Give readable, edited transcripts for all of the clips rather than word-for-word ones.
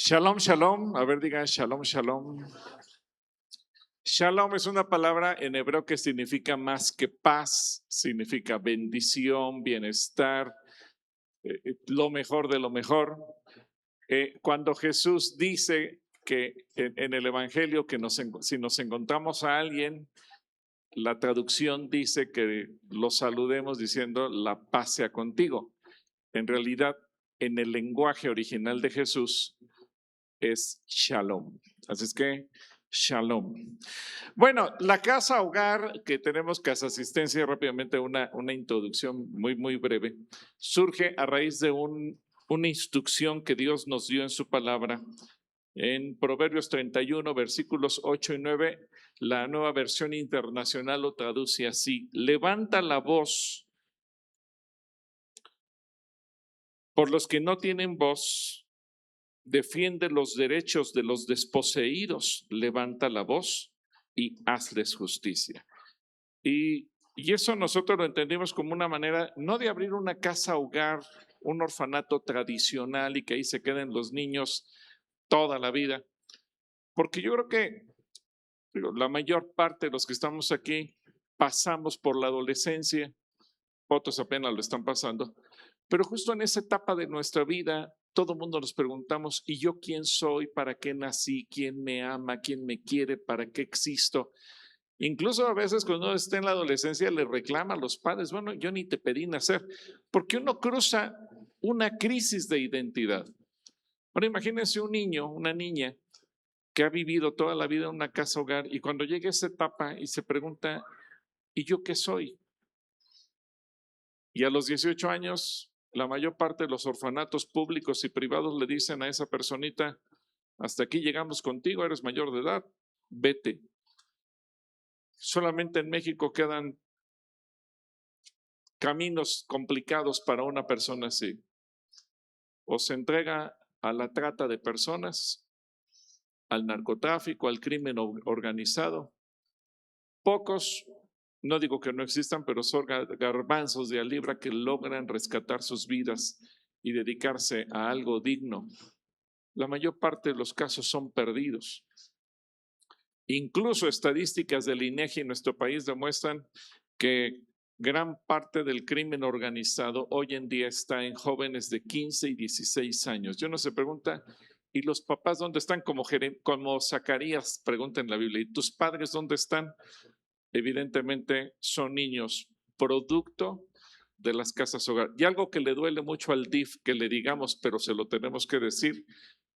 Shalom, shalom. A ver, diga shalom, shalom. Shalom es una palabra en hebreo que significa más que paz, significa bendición, bienestar, lo mejor de lo mejor. Cuando Jesús dice que en el Evangelio que si nos encontramos a alguien, la traducción dice que lo saludemos diciendo la paz sea contigo. En realidad, en el lenguaje original de Jesús es shalom. Así es que shalom. Bueno, la casa hogar, que tenemos casa asistencia, rápidamente una introducción muy breve, surge a raíz de una instrucción que Dios nos dio en su palabra. En Proverbios 31, versículos 8 y 9, la Nueva Versión Internacional lo traduce así: levanta la voz por los que no tienen voz, defiende los derechos de los desposeídos, levanta la voz y hazles justicia. Y eso nosotros lo entendimos como una manera, no de abrir una casa hogar, un orfanato tradicional y que ahí se queden los niños toda la vida, porque yo creo que la mayor parte de los que estamos aquí pasamos por la adolescencia, otros apenas lo están pasando, pero justo en esa etapa de nuestra vida, todo el mundo nos preguntamos, ¿y yo quién soy? ¿Para qué nací? ¿Quién me ama? ¿Quién me quiere? ¿Para qué existo? Incluso a veces cuando uno está en la adolescencia le reclama a los padres, bueno, yo ni te pedí nacer, porque uno cruza una crisis de identidad. Ahora imagínense un niño, una niña que ha vivido toda la vida en una casa hogar y cuando llega esa etapa y se pregunta, ¿y yo qué soy? Y a los 18 años, la mayor parte de los orfanatos públicos y privados le dicen a esa personita, hasta aquí llegamos contigo, eres mayor de edad, vete. Solamente en México quedan caminos complicados para una persona así. O se entrega a la trata de personas, al narcotráfico, al crimen organizado. Pocos, no digo que no existan, pero son garbanzos de a libra que logran rescatar sus vidas y dedicarse a algo digno. La mayor parte de los casos son perdidos. Incluso estadísticas del INEGI en nuestro país demuestran que gran parte del crimen organizado hoy en día está en jóvenes de 15 y 16 años. Yo no se pregunta, ¿y los papás dónde están? Como Zacarías pregunta en la Biblia, ¿y tus padres dónde están? Evidentemente son niños producto de las casas hogar. Y algo que le duele mucho al DIF que le digamos, pero se lo tenemos que decir,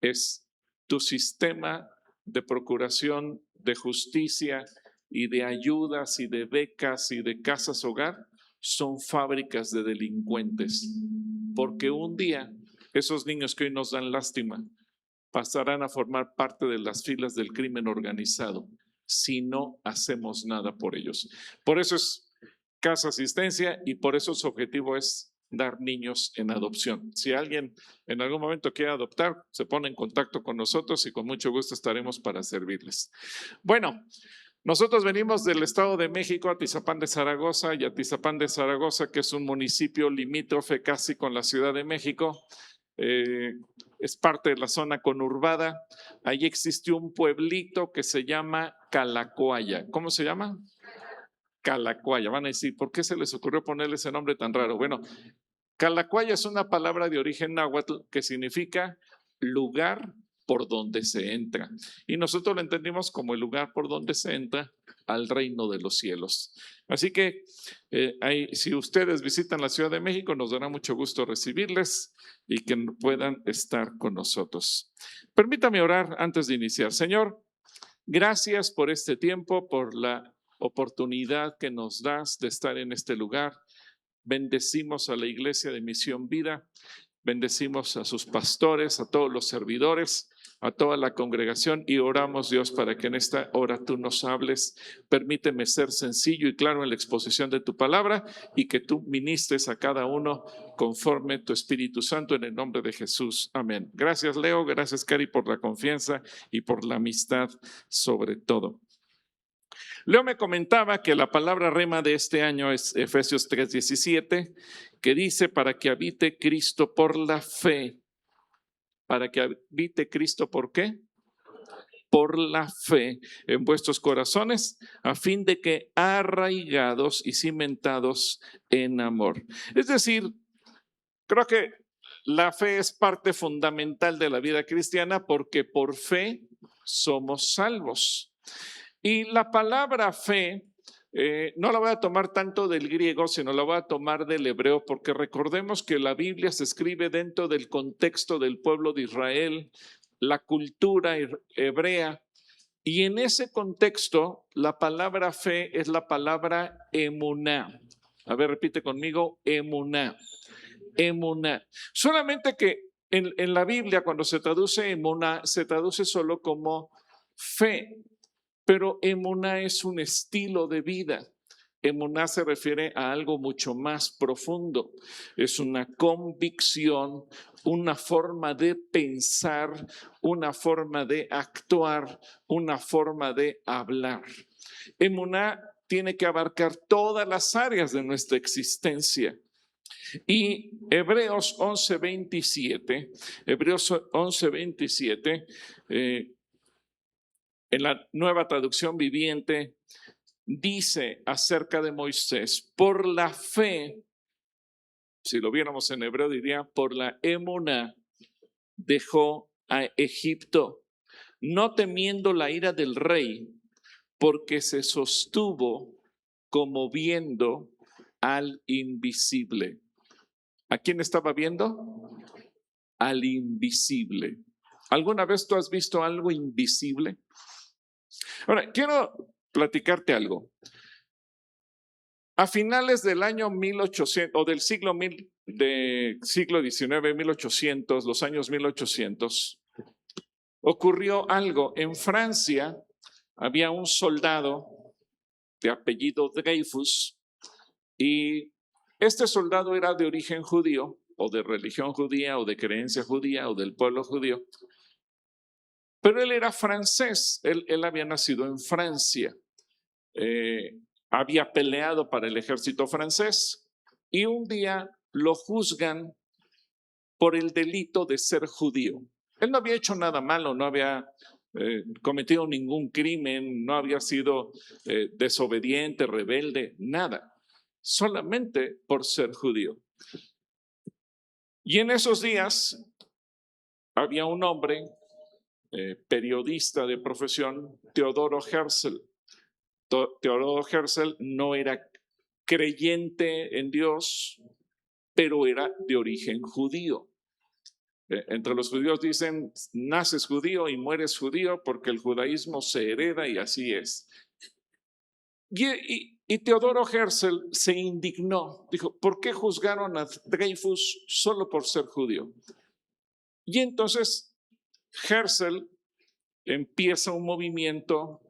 es tu sistema de procuración de justicia y de ayudas y de becas y de casas hogar son fábricas de delincuentes, porque un día esos niños que hoy nos dan lástima pasarán a formar parte de las filas del crimen organizado si no hacemos nada por ellos. Por eso es casa asistencia y por eso su objetivo es dar niños en adopción. Si alguien en algún momento quiere adoptar, se pone en contacto con nosotros y con mucho gusto estaremos para servirles. Bueno, nosotros venimos del Estado de México, Atizapán de Zaragoza, y Atizapán de Zaragoza, que es un municipio limítrofe casi con la Ciudad de México, es parte de la zona conurbada. Ahí existió un pueblito que se llama Calacoaya. ¿Cómo se llama? Calacoaya. Van a decir, ¿por qué se les ocurrió ponerle ese nombre tan raro? Bueno, Calacoaya es una palabra de origen náhuatl que significa lugar por donde se entra. Y nosotros lo entendimos como el lugar por donde se entra al reino de los cielos. Así que si ustedes visitan la Ciudad de México, nos dará mucho gusto recibirles y que puedan estar con nosotros. Permítame orar antes de iniciar. Señor, gracias por este tiempo, por la oportunidad que nos das de estar en este lugar. Bendecimos a la Iglesia de Misión Vida, bendecimos a sus pastores, a todos los servidores, a toda la congregación y oramos, Dios, para que en esta hora tú nos hables. Permíteme ser sencillo y claro en la exposición de tu palabra y que tú ministres a cada uno conforme tu Espíritu Santo en el nombre de Jesús. Amén. Gracias, Leo. Gracias, Cari, por la confianza y por la amistad sobre todo. Leo me comentaba que la palabra rema de este año es Efesios 3:17, que dice: para que habite Cristo por la fe para que habite Cristo, ¿por qué? Por la fe en vuestros corazones, a fin de que arraigados y cimentados en amor. Es decir, creo que la fe es parte fundamental de la vida cristiana porque por fe somos salvos. Y la palabra fe no la voy a tomar tanto del griego, sino la voy a tomar del hebreo, porque recordemos que la Biblia se escribe dentro del contexto del pueblo de Israel, la cultura hebrea, y en ese contexto la palabra fe es la palabra emuná. A ver, repite conmigo, emuná. Emuná. Solamente que en la Biblia cuando se traduce emuná, se traduce solo como fe. Pero emuná es un estilo de vida. Emuná se refiere a algo mucho más profundo. Es una convicción, una forma de pensar, una forma de actuar, una forma de hablar. Emuná tiene que abarcar todas las áreas de nuestra existencia. Y Hebreos 11:27, en la Nueva Traducción Viviente, dice acerca de Moisés, por la fe, si lo viéramos en hebreo diría, por la emuná, dejó a Egipto, no temiendo la ira del rey, porque se sostuvo como viendo al invisible. ¿A quién estaba viendo? Al invisible. ¿Alguna vez tú has visto algo invisible? Ahora, quiero platicarte algo. A finales del año 1800 o del siglo XIX, 1800, los años 1800, ocurrió algo. En Francia había un soldado de apellido Dreyfus y este soldado era de origen judío o de religión judía o de creencia judía o del pueblo judío. Pero él era francés, él había nacido en Francia, había peleado para el ejército francés y un día lo juzgan por el delito de ser judío. Él no había hecho nada malo, no había cometido ningún crimen, no había sido desobediente, rebelde, nada, solamente por ser judío. Y en esos días había un hombre periodista de profesión, Teodoro Herzl. Teodoro Herzl no era creyente en Dios, pero era de origen judío. Entre los judíos dicen, naces judío y mueres judío porque el judaísmo se hereda y así es. Y Teodoro Herzl se indignó, dijo, ¿por qué juzgaron a Dreyfus solo por ser judío? Y entonces Herzl empieza un movimiento.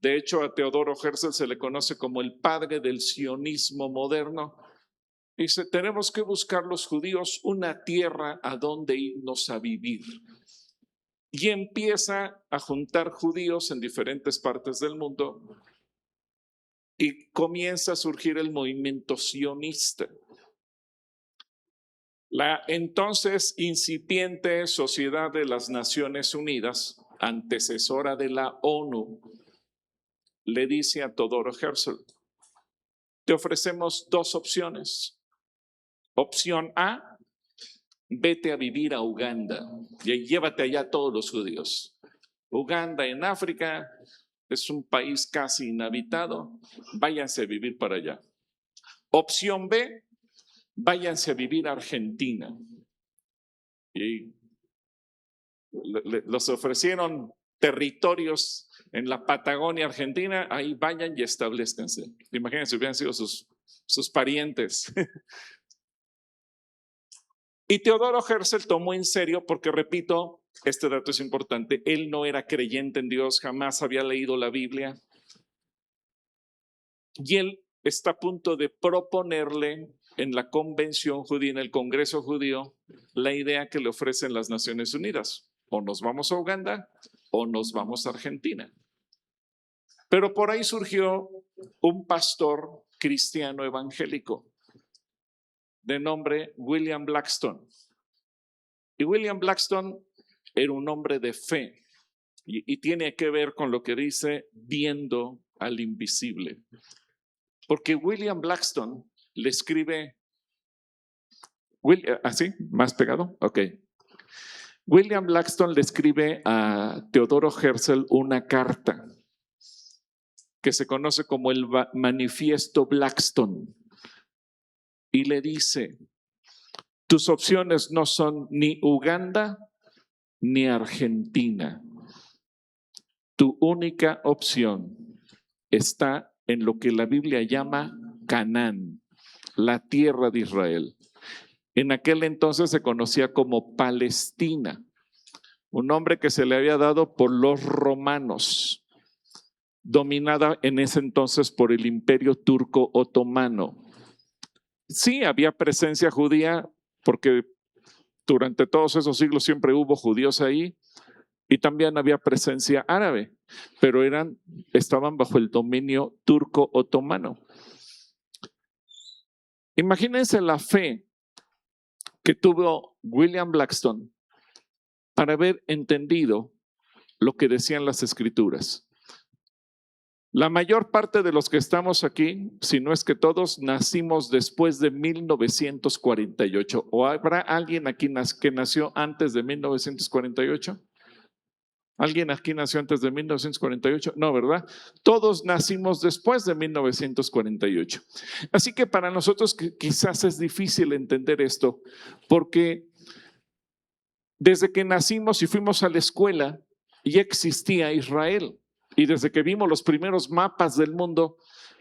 De hecho, a Teodoro Herzl se le conoce como el padre del sionismo moderno. Dice, tenemos que buscar los judíos una tierra a donde irnos a vivir. Y empieza a juntar judíos en diferentes partes del mundo y comienza a surgir el movimiento sionista. La entonces incipiente Sociedad de las Naciones Unidas, antecesora de la ONU, le dice a Teodoro Herzl, te ofrecemos dos opciones. Opción A, vete a vivir a Uganda y llévate allá a todos los judíos. Uganda en África es un país casi inhabitado, váyanse a vivir para allá. Opción B, váyanse a vivir a Argentina. Y los ofrecieron territorios en la Patagonia Argentina, ahí vayan y establezcanse. Imagínense, hubieran sido sus parientes. Y Teodoro Herzl tomó en serio, porque repito, este dato es importante, él no era creyente en Dios, jamás había leído la Biblia. Y él está a punto de proponerle en la convención judía, en el Congreso judío, la idea que le ofrecen las Naciones Unidas. O nos vamos a Uganda o nos vamos a Argentina. Pero por ahí surgió un pastor cristiano evangélico de nombre William Blackstone. Y William Blackstone era un hombre de fe y tiene que ver con lo que dice viendo al invisible. Porque William Blackstone le escribe, ¿así? ¿Más pegado? Ok. William Blackstone le escribe a Teodoro Herzl una carta que se conoce como el Manifiesto Blackstone y le dice: tus opciones no son ni Uganda ni Argentina. Tu única opción está en lo que la Biblia llama Canaán, la tierra de Israel. En aquel entonces se conocía como Palestina, un nombre que se le había dado por los romanos, dominada en ese entonces por el Imperio Turco Otomano. Sí, había presencia judía porque durante todos esos siglos siempre hubo judíos ahí y también había presencia árabe, pero estaban bajo el dominio turco otomano. Imagínense la fe que tuvo William Blackstone para haber entendido lo que decían las escrituras. La mayor parte de los que estamos aquí, si no es que todos, nacimos después de 1948. ¿O habrá alguien aquí que nació antes de 1948? ¿Alguien aquí nació antes de 1948? No, ¿verdad? Todos nacimos después de 1948. Así que para nosotros quizás es difícil entender esto, porque desde que nacimos y fuimos a la escuela, ya existía Israel. Y desde que vimos los primeros mapas del mundo,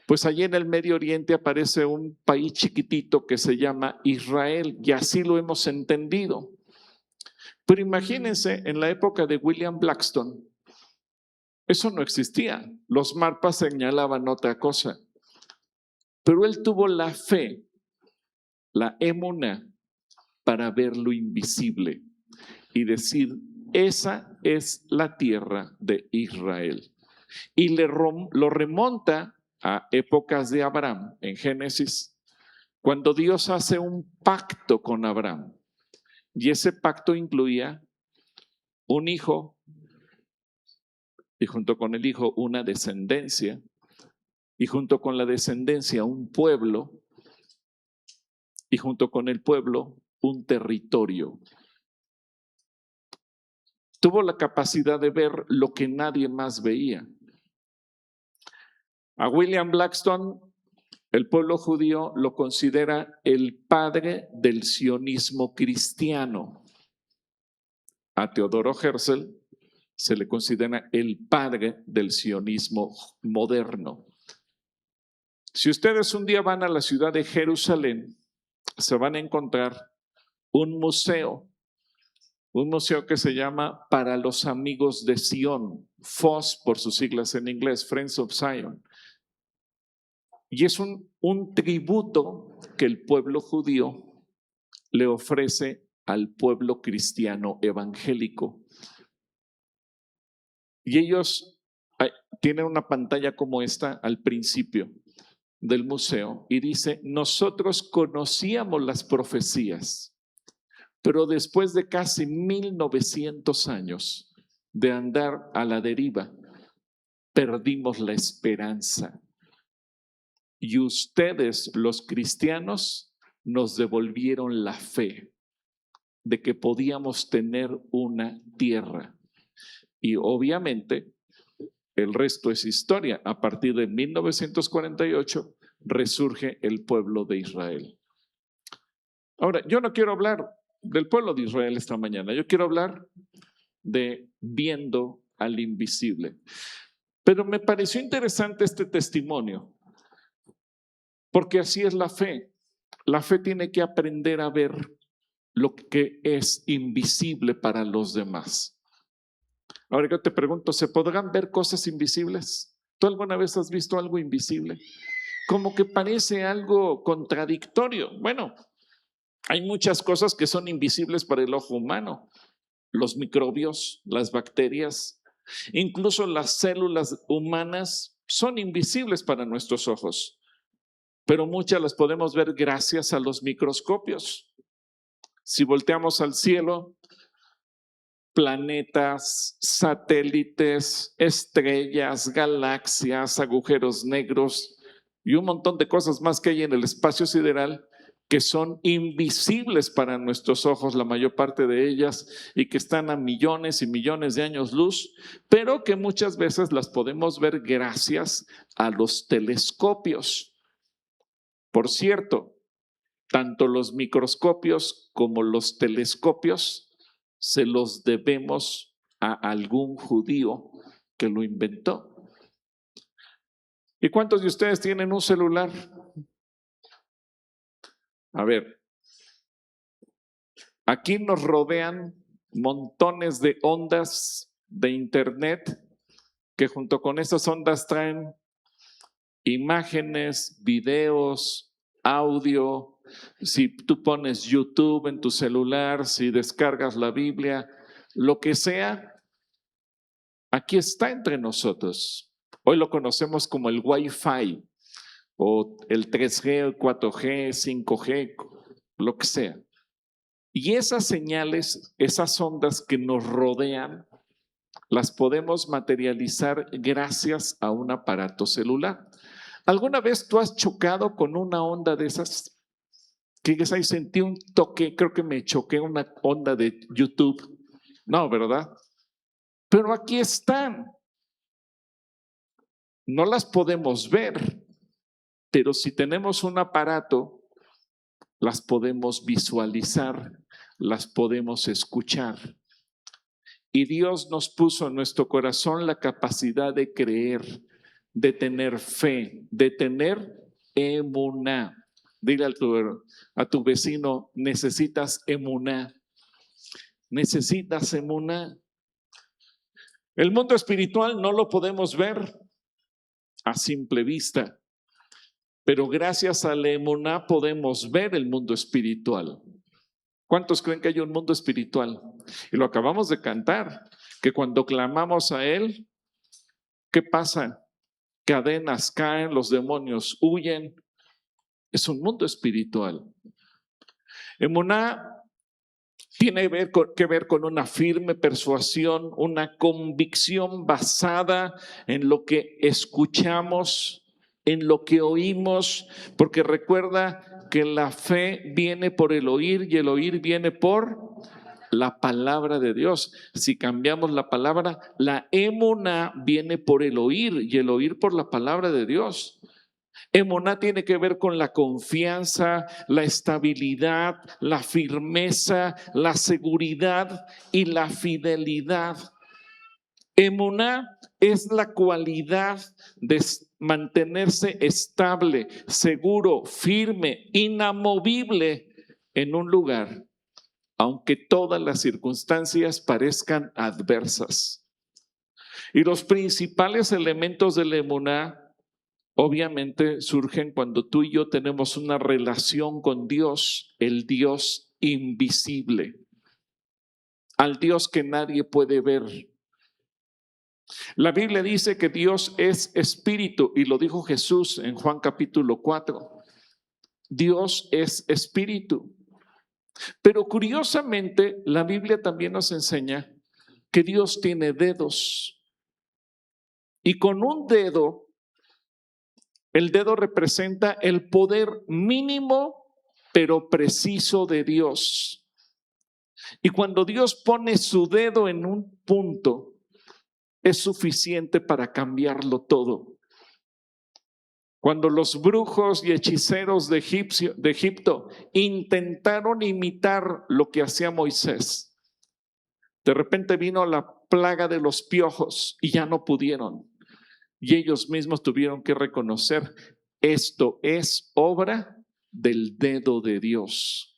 pues allí en el Medio Oriente aparece un país chiquitito que se llama Israel, y así lo hemos entendido. Pero imagínense, en la época de William Blackstone, eso no existía. Los mapas señalaban otra cosa. Pero él tuvo la fe, la emuná, para ver lo invisible y decir: esa es la tierra de Israel. Y lo remonta a épocas de Abraham, en Génesis, cuando Dios hace un pacto con Abraham. Y ese pacto incluía un hijo, y junto con el hijo una descendencia, y junto con la descendencia un pueblo, y junto con el pueblo un territorio. Tuvo la capacidad de ver lo que nadie más veía. A William Blackstone, el pueblo judío lo considera el padre del sionismo cristiano. A Teodoro Herzl se le considera el padre del sionismo moderno. Si ustedes un día van a la ciudad de Jerusalén, se van a encontrar un museo que se llama Para los Amigos de Sion, FOS por sus siglas en inglés, Friends of Zion. Y es un tributo que el pueblo judío le ofrece al pueblo cristiano evangélico. Y ellos tienen una pantalla como esta al principio del museo y dice: nosotros conocíamos las profecías, pero después de casi 1900 años de andar a la deriva, perdimos la esperanza. Y ustedes, los cristianos, nos devolvieron la fe de que podíamos tener una tierra. Y obviamente el resto es historia. A partir de 1948 resurge el pueblo de Israel. Ahora, yo no quiero hablar del pueblo de Israel esta mañana. Yo quiero hablar de viendo al invisible. Pero me pareció interesante este testimonio, porque así es la fe. La fe tiene que aprender a ver lo que es invisible para los demás. Ahora yo te pregunto, ¿se podrán ver cosas invisibles? ¿Tú alguna vez has visto algo invisible? Como que parece algo contradictorio. Bueno, hay muchas cosas que son invisibles para el ojo humano. Los microbios, las bacterias, incluso las células humanas son invisibles para nuestros ojos. Pero muchas las podemos ver gracias a los microscopios. Si volteamos al cielo, planetas, satélites, estrellas, galaxias, agujeros negros y un montón de cosas más que hay en el espacio sideral que son invisibles para nuestros ojos, la mayor parte de ellas, y que están a millones y millones de años luz, pero que muchas veces las podemos ver gracias a los telescopios. Por cierto, tanto los microscopios como los telescopios se los debemos a algún judío que lo inventó. ¿Y cuántos de ustedes tienen un celular? A ver, aquí nos rodean montones de ondas de internet que junto con esas ondas traen imágenes, videos, audio. Si tú pones YouTube en tu celular, si descargas la Biblia, lo que sea, aquí está entre nosotros. Hoy lo conocemos como el Wi-Fi o el 3G, el 4G, 5G, lo que sea. Y esas señales, esas ondas que nos rodean, las podemos materializar gracias a un aparato celular. ¿Alguna vez tú has chocado con una onda de esas? Que ahí sentí un toque, creo que me choqué una onda de YouTube. No, ¿verdad? Pero aquí están. No las podemos ver, pero si tenemos un aparato, las podemos visualizar, las podemos escuchar. Y Dios nos puso en nuestro corazón la capacidad de creer, de tener fe, de tener emuná. Dile a tu vecino, necesitas emuná. Necesitas emuná. El mundo espiritual no lo podemos ver a simple vista, pero gracias a la emuná podemos ver el mundo espiritual. ¿Cuántos creen que hay un mundo espiritual? Y lo acabamos de cantar, que cuando clamamos a Él, ¿qué pasa? Cadenas caen, los demonios huyen. Es un mundo espiritual. Emuná tiene que ver con una firme persuasión, una convicción basada en lo que escuchamos, en lo que oímos, porque recuerda que la fe viene por el oír y el oír viene por la palabra de Dios. Si cambiamos la palabra, la emuná viene por el oír y el oír por la palabra de Dios. Emuná tiene que ver con la confianza, la estabilidad, la firmeza, la seguridad y la fidelidad. Emuná es la cualidad de mantenerse estable, seguro, firme, inamovible en un lugar, aunque todas las circunstancias parezcan adversas. Y los principales elementos de la emuná obviamente surgen cuando tú y yo tenemos una relación con Dios, el Dios invisible, al Dios que nadie puede ver. La Biblia dice que Dios es espíritu y lo dijo Jesús en Juan capítulo 4. Dios es espíritu. Pero curiosamente, la Biblia también nos enseña que Dios tiene dedos. Y con un dedo, el dedo representa el poder mínimo pero preciso de Dios. Y cuando Dios pone su dedo en un punto, es suficiente para cambiarlo todo. Cuando los brujos y hechiceros de Egipto intentaron imitar lo que hacía Moisés, de repente vino la plaga de los piojos y ya no pudieron. Y ellos mismos tuvieron que reconocer, esto es obra del dedo de Dios.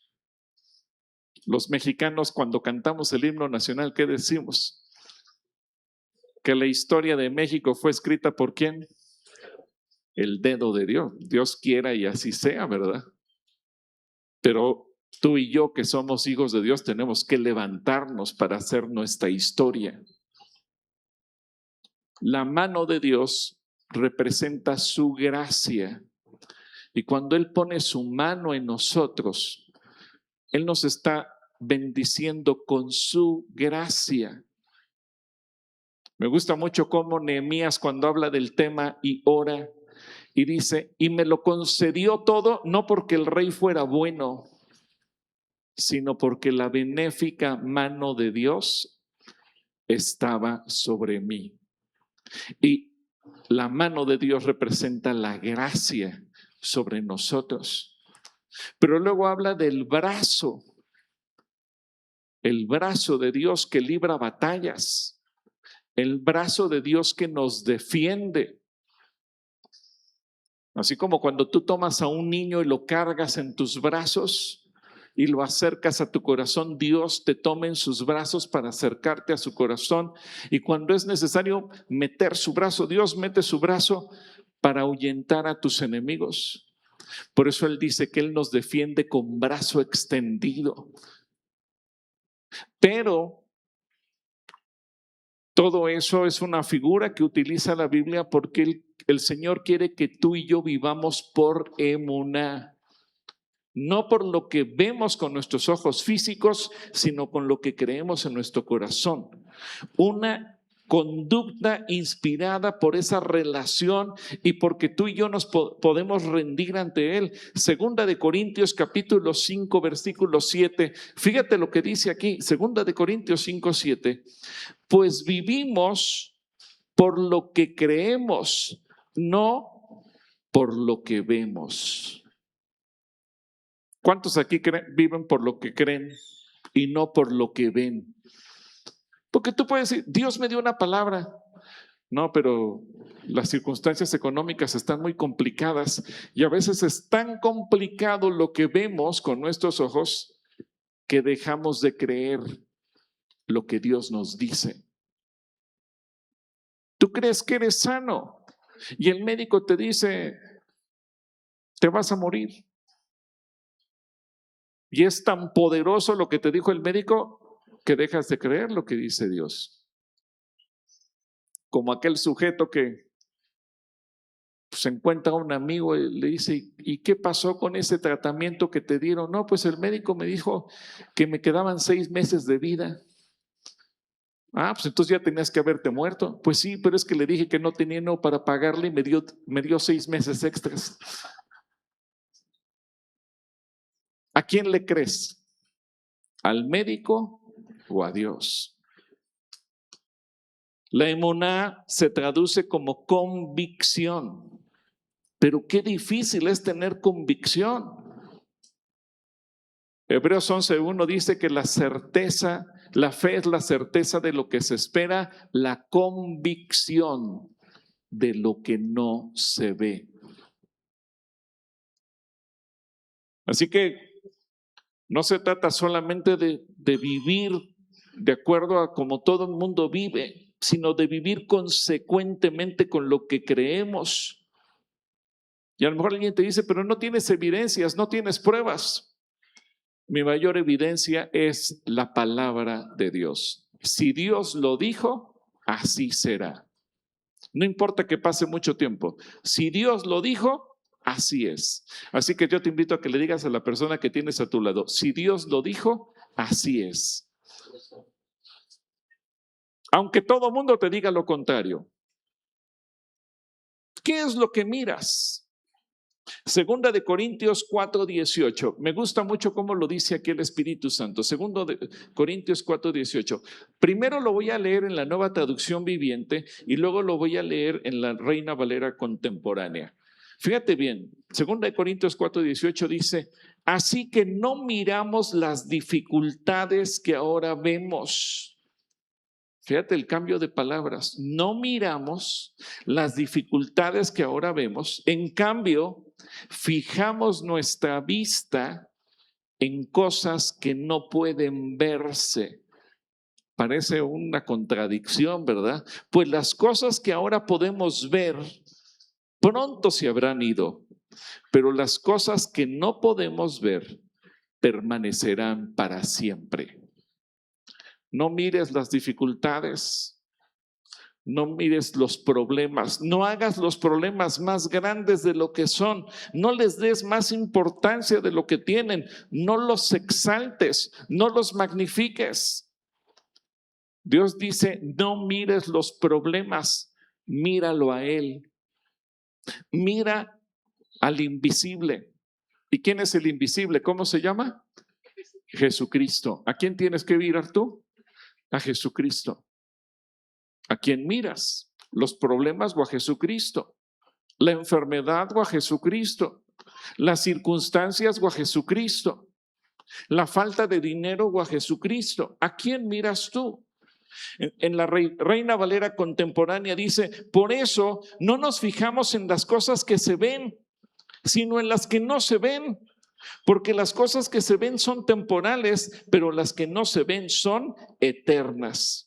Los mexicanos, cuando cantamos el himno nacional, ¿qué decimos? Que la historia de México fue escrita ¿por quién? El dedo de Dios. Dios quiera y así sea, ¿verdad? Pero tú y yo, que somos hijos de Dios, tenemos que levantarnos para hacer nuestra historia. La mano de Dios representa su gracia. Y cuando Él pone su mano en nosotros, Él nos está bendiciendo con su gracia. Me gusta mucho cómo Nehemías, cuando habla del tema y ora, y dice, y me lo concedió todo, no porque el rey fuera bueno, sino porque la benéfica mano de Dios estaba sobre mí. Y la mano de Dios representa la gracia sobre nosotros. Pero luego habla del brazo, el brazo de Dios que libra batallas, el brazo de Dios que nos defiende. Así como cuando tú tomas a un niño y lo cargas en tus brazos y lo acercas a tu corazón, Dios te toma en sus brazos para acercarte a su corazón. Y cuando es necesario meter su brazo, Dios mete su brazo para ahuyentar a tus enemigos. Por eso Él dice que Él nos defiende con brazo extendido. Pero todo eso es una figura que utiliza la Biblia porque el Señor quiere que tú y yo vivamos por emuná. No por lo que vemos con nuestros ojos físicos, sino con lo que creemos en nuestro corazón. Una conducta inspirada por esa relación y porque tú y yo nos podemos rendir ante Él. Segunda de Corintios capítulo 5 versículo 7. Fíjate lo que dice aquí, Segunda de Corintios 5, 7. Pues vivimos por lo que creemos, no por lo que vemos. ¿Cuántos aquí viven por lo que creen y no por lo que ven? Porque tú puedes decir, Dios me dio una palabra. No, pero las circunstancias económicas están muy complicadas y a veces es tan complicado lo que vemos con nuestros ojos que dejamos de creer lo que Dios nos dice. Tú crees que eres sano y el médico te dice, te vas a morir. Y es tan poderoso lo que te dijo el médico que dejas de creer lo que dice Dios. Como aquel sujeto que se encuentra un amigo y le dice, ¿y qué pasó con ese tratamiento que te dieron? No, pues el médico me dijo que me quedaban 6 meses de vida. Ah, pues entonces ya tenías que haberte muerto. Pues sí, pero es que le dije que no tenía no para pagarle y me dio 6 meses extras. ¿A quién le crees? ¿Al médico o a Dios? La emuná se traduce como convicción, pero qué difícil es tener convicción. Hebreos 11:1 dice que la fe es la certeza de lo que se espera, la convicción de lo que no se ve. Así que no se trata solamente de vivir de acuerdo a como todo el mundo vive, sino de vivir consecuentemente con lo que creemos. Y a lo mejor alguien te dice, pero no tienes evidencias, no tienes pruebas. Mi mayor evidencia es la palabra de Dios. Si Dios lo dijo, así será. No importa que pase mucho tiempo. Si Dios lo dijo, así es. Así que yo te invito a que le digas a la persona que tienes a tu lado, si Dios lo dijo, así es. Aunque todo mundo te diga lo contrario. ¿Qué es lo que miras? Segunda de Corintios 4:18. Me gusta mucho cómo lo dice aquí el Espíritu Santo. Segunda de Corintios 4:18. Primero lo voy a leer en la Nueva Traducción Viviente y luego lo voy a leer en la Reina Valera Contemporánea. Fíjate bien, Segunda de Corintios 4:18 dice, así que no miramos las dificultades que ahora vemos. Fíjate el cambio de palabras. No miramos las dificultades que ahora vemos. En cambio, fijamos nuestra vista en cosas que no pueden verse. Parece una contradicción, ¿verdad? Pues las cosas que ahora podemos ver pronto se habrán ido, pero las cosas que no podemos ver permanecerán para siempre. No mires las dificultades, No mires los problemas, no hagas los problemas más grandes de lo que son, no les des más importancia de lo que tienen, no los exaltes, no los magnifiques. Dios dice, no mires los problemas, míralo a Él, mira al invisible. ¿Y quién es el invisible? ¿Cómo se llama? Jesucristo. ¿A quién tienes que mirar tú? A Jesucristo. ¿A quién miras? ¿Los problemas o a Jesucristo? ¿La enfermedad o a Jesucristo? ¿Las circunstancias o a Jesucristo? ¿La falta de dinero o a Jesucristo? ¿A quién miras tú? En la Reina Valera contemporánea dice, por eso no nos fijamos en las cosas que se ven, sino en las que no se ven, porque las cosas que se ven son temporales, pero las que no se ven son eternas.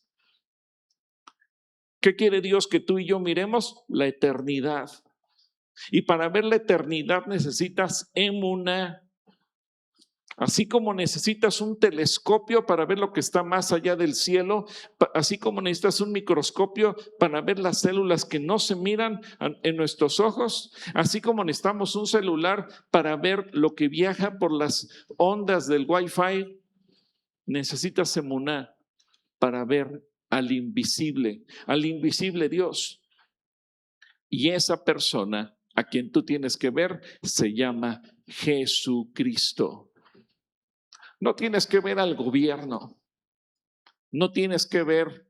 ¿Qué quiere Dios que tú y yo miremos? La eternidad. Y para ver la eternidad necesitas emuná. Así como necesitas un telescopio para ver lo que está más allá del cielo, así como necesitas un microscopio para ver las células que no se miran en nuestros ojos, así como necesitamos un celular para ver lo que viaja por las ondas del Wi-Fi, necesitas emuná para ver al invisible Dios. Y esa persona a quien tú tienes que ver se llama Jesucristo. No tienes que ver al gobierno, no tienes que ver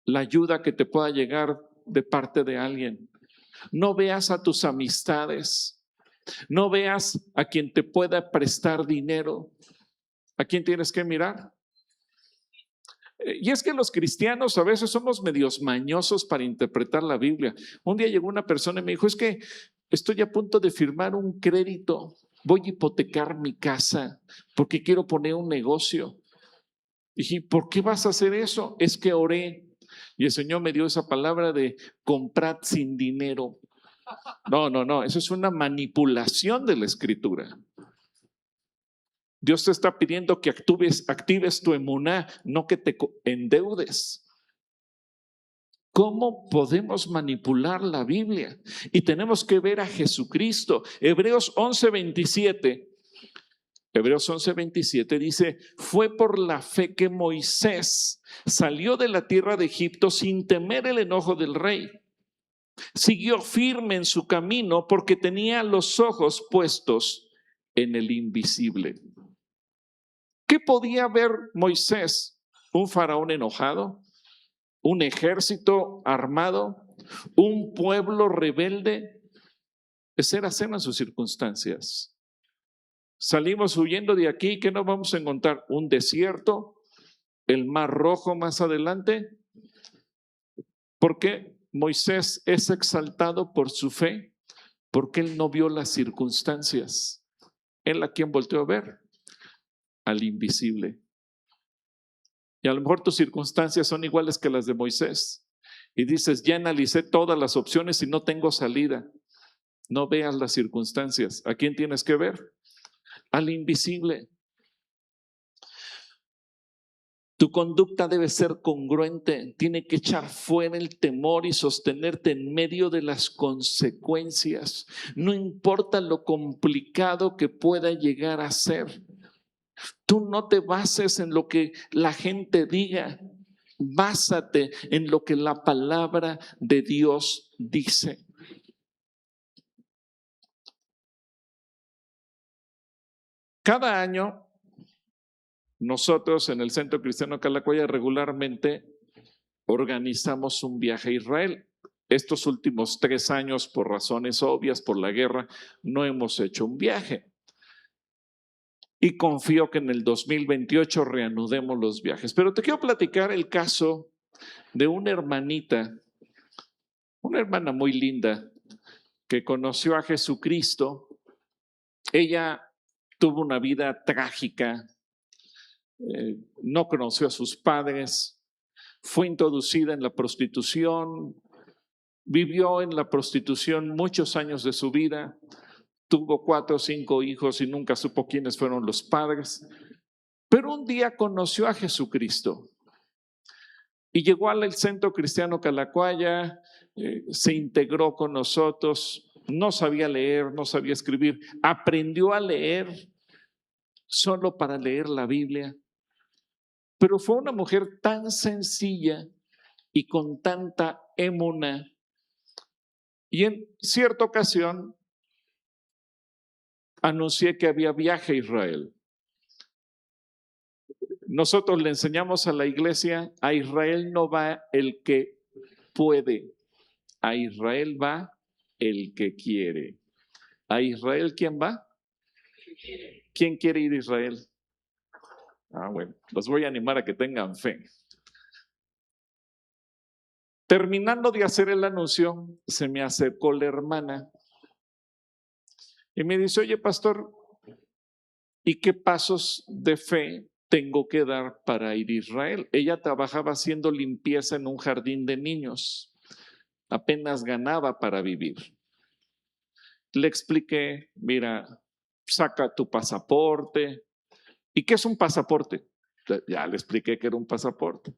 la ayuda que te pueda llegar de parte de alguien. No veas a tus amistades, no veas a quien te pueda prestar dinero. ¿A quién tienes que mirar? Y es que los cristianos a veces somos medios mañosos para interpretar la Biblia. Un día llegó una persona y me dijo, es que estoy a punto de firmar un crédito, voy a hipotecar mi casa porque quiero poner un negocio. Dije, ¿por qué vas a hacer eso? Es que oré y el Señor me dio esa palabra de comprad sin dinero. No, eso es una manipulación de la Escritura. Dios te está pidiendo que actives tu emuná, no que te endeudes. ¿Cómo podemos manipular la Biblia? Y tenemos que ver a Jesucristo. Hebreos 11:27 dice, fue por la fe que Moisés salió de la tierra de Egipto sin temer el enojo del rey. Siguió firme en su camino porque tenía los ojos puestos en el invisible. ¿Qué podía ver Moisés? ¿Un faraón enojado? ¿Un ejército armado? ¿Un pueblo rebelde? Esas eran sus circunstancias. Salimos huyendo de aquí, ¿qué nos vamos a encontrar? ¿Un desierto? ¿El mar rojo más adelante? ¿Por qué Moisés es exaltado por su fe? Porque él no vio las circunstancias. ¿Él a quién volteó a ver? Al invisible. Y a lo mejor tus circunstancias son iguales que las de Moisés. Y dices, ya analicé todas las opciones y no tengo salida. No veas las circunstancias. ¿A quién tienes que ver? Al invisible. Tu conducta debe ser congruente, tiene que echar fuera el temor y sostenerte en medio de las consecuencias. No importa lo complicado que pueda llegar a ser. Tú no te bases en lo que la gente diga, básate en lo que la palabra de Dios dice. Cada año, nosotros en el Centro Cristiano Calacoya regularmente organizamos un viaje a Israel. Estos últimos 3 años, por razones obvias, por la guerra, no hemos hecho un viaje. Y confío que en el 2028 reanudemos los viajes. Pero te quiero platicar el caso de una hermanita, una hermana muy linda, que conoció a Jesucristo. Ella tuvo una vida trágica. No conoció a sus padres, fue introducida en la prostitución, vivió en la prostitución muchos años de su vida, tuvo 4 o 5 hijos y nunca supo quiénes fueron los padres, pero un día conoció a Jesucristo Y llegó al Centro Cristiano Calacuaya, se integró con nosotros, no sabía leer, no sabía escribir, aprendió a leer solo para leer la Biblia. Pero fue una mujer tan sencilla y con tanta émuna. Y en cierta ocasión anuncié que había viaje a Israel. Nosotros le enseñamos a la iglesia: a Israel no va el que puede, a Israel va el que quiere. ¿A Israel quién va? ¿Quién quiere ir a Israel? Bueno, los voy a animar a que tengan fe. Terminando de hacer el anuncio, se me acercó la hermana y me dice: oye, pastor, ¿y qué pasos de fe tengo que dar para ir a Israel? Ella trabajaba haciendo limpieza en un jardín de niños. Apenas ganaba para vivir. Le expliqué: mira, saca tu pasaporte. ¿Y qué es un pasaporte? Ya le expliqué que era un pasaporte.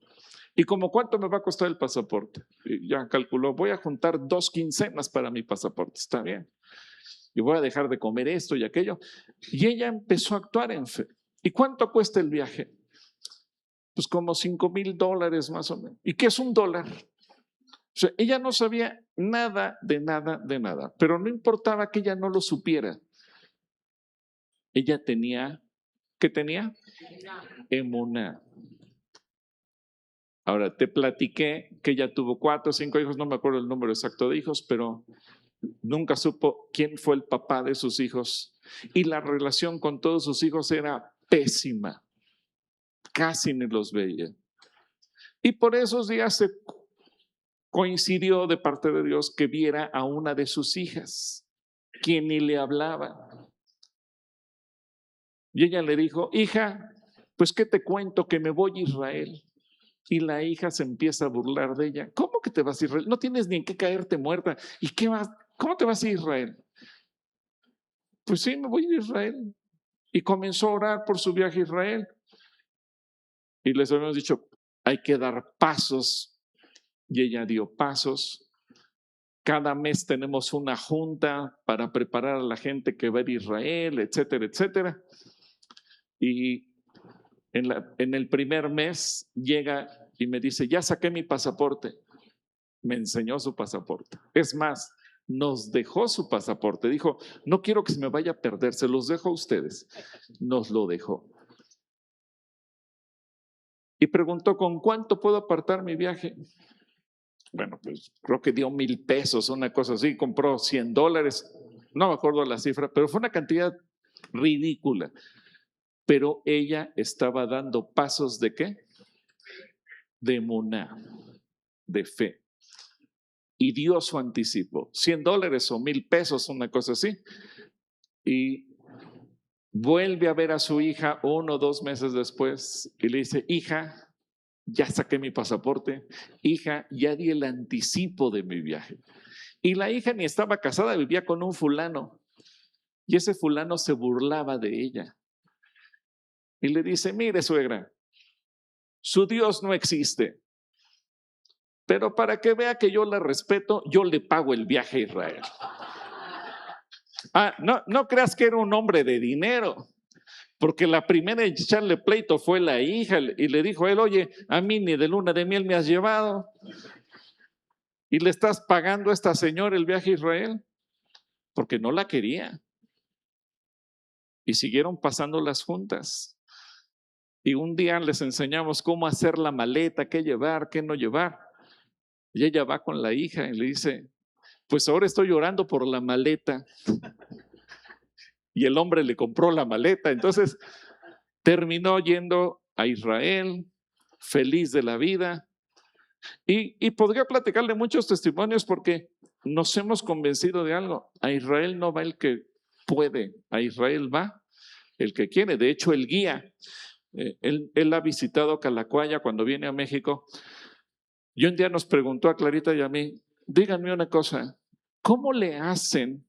¿Y como cuánto me va a costar el pasaporte? Y ya calculó: voy a juntar 2 quincenas para mi pasaporte. Está bien. Y voy a dejar de comer esto y aquello. Y ella empezó a actuar en fe. ¿Y cuánto cuesta el viaje? Pues como $5,000 más o menos. ¿Y qué es un dólar? O sea, ella no sabía nada, de nada, de nada. Pero no importaba que ella no lo supiera. Ella tenía, ¿qué tenía? Emuná. Ahora, te platiqué que ella tuvo 4 o 5 hijos, no me acuerdo el número exacto de hijos, pero nunca supo quién fue el papá de sus hijos. Y la relación con todos sus hijos era pésima. Casi ni los veía. Y por esos días se coincidió de parte de Dios que viera a una de sus hijas, quien ni le hablaba. Y ella le dijo: hija, pues ¿qué te cuento? Que me voy a Israel. Y la hija se empieza a burlar de ella. ¿Cómo que te vas a Israel? No tienes ni en qué caerte muerta. ¿Y qué vas? ¿Cómo te vas a Israel? Pues sí, me voy a Israel. Y comenzó a orar por su viaje a Israel. Y les habíamos dicho: hay que dar pasos. Y ella dio pasos. Cada mes tenemos una junta para preparar a la gente que va a Israel, etcétera, etcétera. Y en el primer mes llega y me dice: ya saqué mi pasaporte. Me enseñó su pasaporte. Es más, nos dejó su pasaporte. Dijo: no quiero que se me vaya a perder, se los dejo a ustedes. Nos lo dejó. Y preguntó: ¿con cuánto puedo apartar mi viaje? Bueno, pues creo que dio $1,000, una cosa así. Compró $100. No me acuerdo la cifra, pero fue una cantidad ridícula. Pero ella estaba dando pasos ¿de qué? De emuná, de fe. Y dio su anticipo, $100 o $1,000, una cosa así. Y vuelve a ver a su hija 1 o 2 meses después y le dice: hija, ya saqué mi pasaporte. Hija, ya di el anticipo de mi viaje. Y la hija ni estaba casada, vivía con un fulano. Y ese fulano se burlaba de ella. Y le dice: mire, suegra, su Dios no existe. Pero para que vea que yo la respeto, yo le pago el viaje a Israel. No creas que era un hombre de dinero, porque la primera en echarle pleito fue la hija y le dijo a él: oye, a mí ni de luna de miel me has llevado y le estás pagando a esta señora el viaje a Israel, porque no la quería. Y siguieron pasando las juntas. Y un día les enseñamos cómo hacer la maleta, qué llevar, qué no llevar. Y ella va con la hija y le dice: pues ahora estoy llorando por la maleta. Y el hombre le compró la maleta. Entonces terminó yendo a Israel, feliz de la vida. Y podría platicarle muchos testimonios, porque nos hemos convencido de algo: a Israel no va el que puede, a Israel va el que quiere. De hecho, el guía, él ha visitado Calacuaya cuando viene a México. Y un día nos preguntó a Clarita y a mí: díganme una cosa, ¿cómo le hacen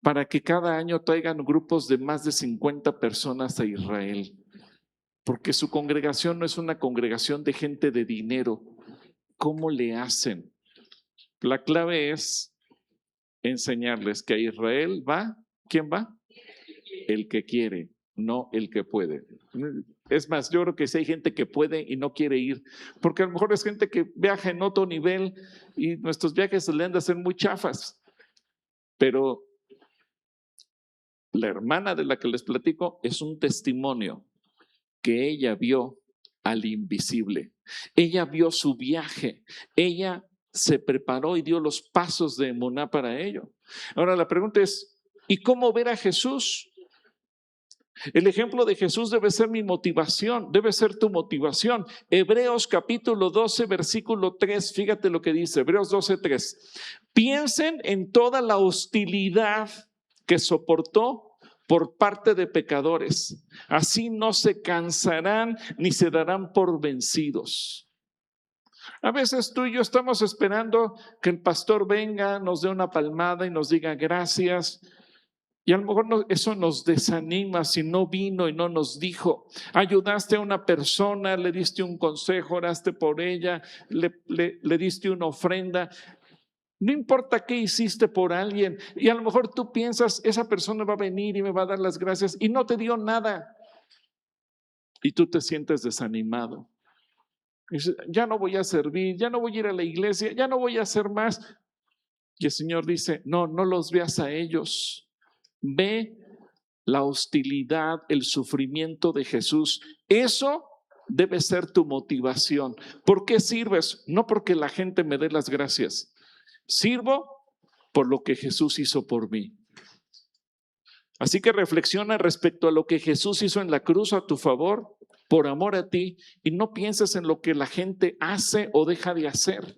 para que cada año traigan grupos de más de 50 personas a Israel? porque su congregación no es una congregación de gente de dinero. ¿Cómo le hacen? La clave es enseñarles que a Israel va, ¿quién va? El que quiere, no el que puede. Es más, yo creo que si hay gente que puede y no quiere ir, porque a lo mejor es gente que viaja en otro nivel y nuestros viajes se le han de hacer muy chafas. Pero la hermana de la que les platico es un testimonio que ella vio al invisible. Ella vio su viaje. Ella se preparó y dio los pasos de emuná para ello. Ahora la pregunta es, ¿y cómo ver a Jesús? El ejemplo de Jesús debe ser mi motivación, debe ser tu motivación. Hebreos capítulo 12, versículo 3, fíjate lo que dice, Hebreos 12, 3. Piensen en toda la hostilidad que soportó por parte de pecadores. Así no se cansarán ni se darán por vencidos. A veces tú y yo estamos esperando que el pastor venga, nos dé una palmada y nos diga gracias. Y a lo mejor eso nos desanima si no vino y no nos dijo. Ayudaste a una persona, le diste un consejo, oraste por ella, le diste una ofrenda. No importa qué hiciste por alguien. Y a lo mejor tú piensas, esa persona va a venir y me va a dar las gracias y no te dio nada. Y tú te sientes desanimado. Y dices, ya no voy a servir, ya no voy a ir a la iglesia, ya no voy a hacer más. Y el Señor dice, no los veas a ellos. Ve la hostilidad, el sufrimiento de Jesús. Eso debe ser tu motivación. ¿Por qué sirves? No porque la gente me dé las gracias. Sirvo por lo que Jesús hizo por mí. Así que reflexiona respecto a lo que Jesús hizo en la cruz a tu favor, por amor a ti, y no pienses en lo que la gente hace o deja de hacer.